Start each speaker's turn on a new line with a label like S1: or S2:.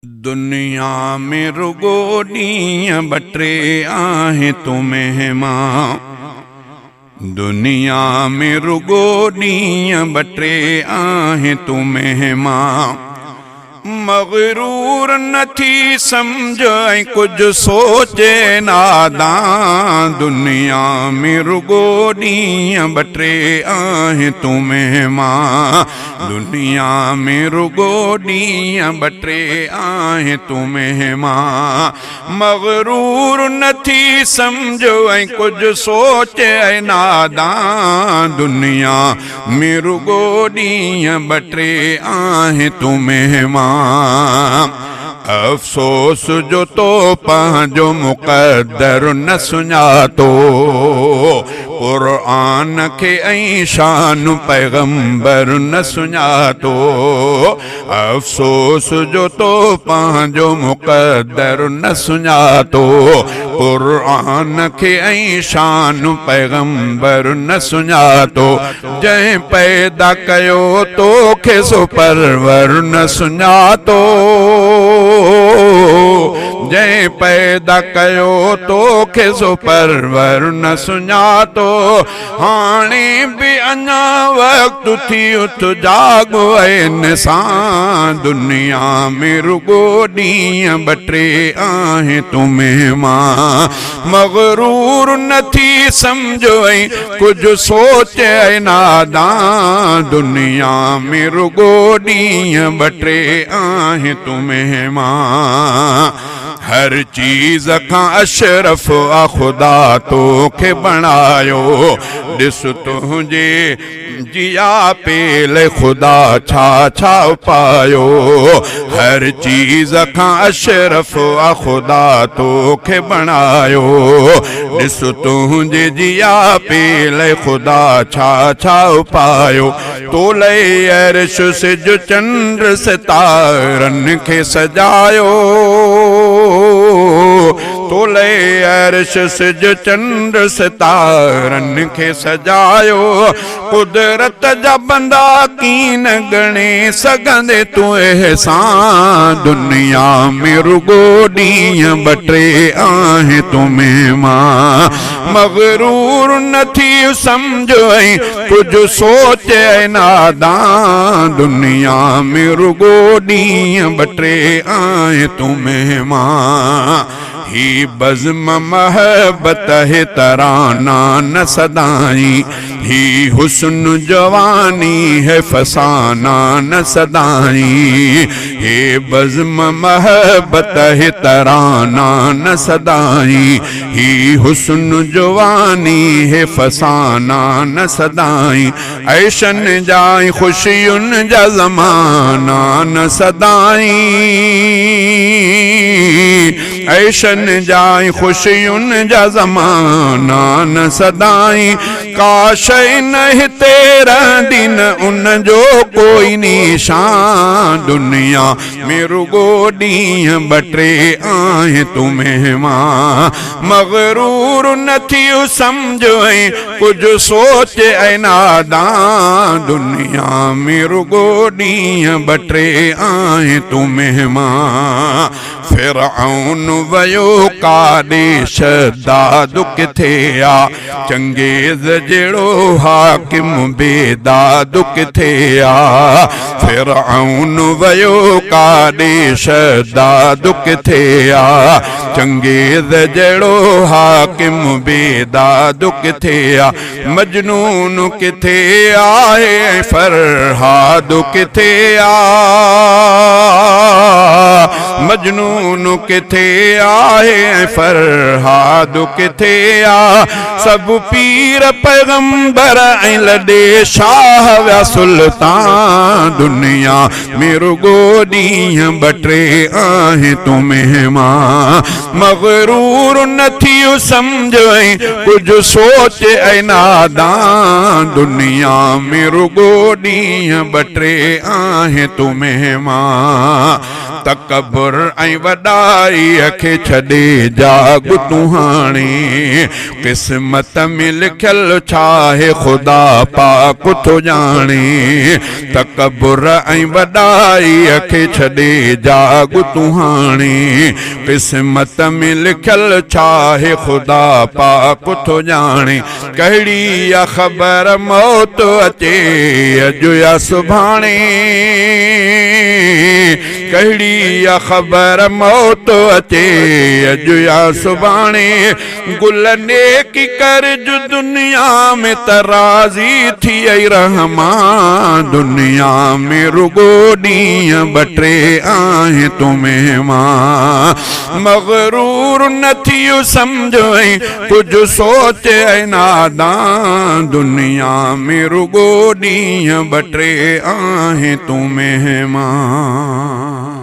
S1: दुनिया में रुगो ॾींहं ॿटे आहे तूं मेहमान। दुनिया में रुगो ॾींहं ॿटे आहे तूं मेहमान। मग़रूर न थी सम्झ ऐं कुझु सोचे नादान। दुनिया में रुगो ॾींहं ॿटे आहे तूं मेहमान। दुनिया में रुगो ॾींहं ॿटे आहे तूं मेहमान। मग़रूर न थी सम्झ ऐं कुझु सोचे नादान। दुनिया में रुगो ॾींहं ॿटे आहे तूं मेहमान। अफ़सोस जो तो पंहिंजो मुक़द्दर न सुञातो। क़ुरान खे ऐं शान पैगंबर न सुञातो। अफ़सोस जो तो पंहिंजो मुक़द्दर न सुञातो। क़ुरान खे ऐं शान पैगंबर न सुञातो। जंहिं पैदा कयो तोखे सो परवर न सुञातो। जंहिं पैदा कयो तोखे सो परवर न सुञातो। हाणे बि अञा वक़्तु थी उथ जाॻो इंसान। दुनिया में रुगो ॾींहं ॿटे आहे तूं मेहमान। मग़रूर न थी सम्झो ऐं कुझु सोचे नादान। दुनिया में रुगो ॾींहं ॿटे आहे तूं मेहमान। हर चीज़ खां अशरफ आ ख़ुदा तोखे बणायो। ॾिस तुंहिंजे जिया पेल ख़ुदा छा छा पायो। हर चीज़ खां अशरफ आ ख़ुदा तोखे बणायो। ॾिस तुंहिंजे जिया पेल ख़ुदा छा छा पायो। तोले अर्श सिज चंद्र सितारनि खे सजायो। तोले अर्श सिज चंद्र सितारनि खे सजायो। कुदरत जा बंदा कीन गणे सघंदे तूं एहसान। दुनिया में रुगो ॾींहं ॿटे आहे तूं मेहमान। मग़रूर न थी सम्झ ऐं कुझु सोचे नादान। दुनिया में रुगो ॾींहं ॿटे आहे तूं मेहमान। ही बज़्म महबत है तराना न सदाई। ही हुस्न जवानी है फसाना न सदाई। हे बज़्म महबत है तराना न सदाई। ही हुस्न जवानी है फसाना न सदाई। ऐशन जाए खुशियुन जा ज़माना न सदाई। ऐशन जाए खुशियुन जा ज़माना न सदाई। काश न तेरा दिन उन जो कोई निशान। दुनिया में रुगो ॾींहं ॿटे आहे तूं मेहमान। मग़रूर न थी सम्झ ऐं कुझु सोचे नादान। दुनिया में रुगो ॾींहं ॿटे आहे तूं मेहमान। फ़िरऔन वयो काॾे शद्दाद किथे आ। चंगेज़ जहिड़ो हाकिम बेदाद किथे आ। फ़िरऔन वयो काॾे शद्दाद किथे आ। चंगेज़ जहिड़ो हाकिम बेदाद किथे आ। मजनून किथे आहे फरहाद किथे आ। मजनून किथे आहे फरहाद किथे आ। सब पीर पैगंबर ऐं लॾे शाह विया सुल्तान। दुनिया में रुगो ॾींहं ॿटे आहे तूं मेहमान। मग़रूर न थी सम्झ ऐं कुझु सोचे नादान। दुनिया में रुगो ॾींहं ॿटे आहे तूं मेहमान। तकबुर ऐं वॾाईअ खे छॾे जाग तूं हाणे क़िस्मत में लिखियल छा आहे ख़ुदा पाक थो ॼाणे तकबुर ऐं वॾाईअ खे छॾे जाग तूं हाणे क़िस्मत में लिखियल छा आहे ख़ुदा पाक थो ॼाणे कहिड़ी या ख़बर मौत अचे अॼु या सुभाणे कहिड़ी या ख़बर मौत अचे अॼु या सुभाणे गुल नेकी कर जो दुनिया में तराज़ी थी आई रहमान दुनिया में रुगो ॾींहं ॿ टे आहे तूं महिमान मग़रूर न थियो सम्झो ऐं कुझु सोच ऐं नादान दुनिया में रुगो ॾींहं ॿ टे आहे तूं महिमान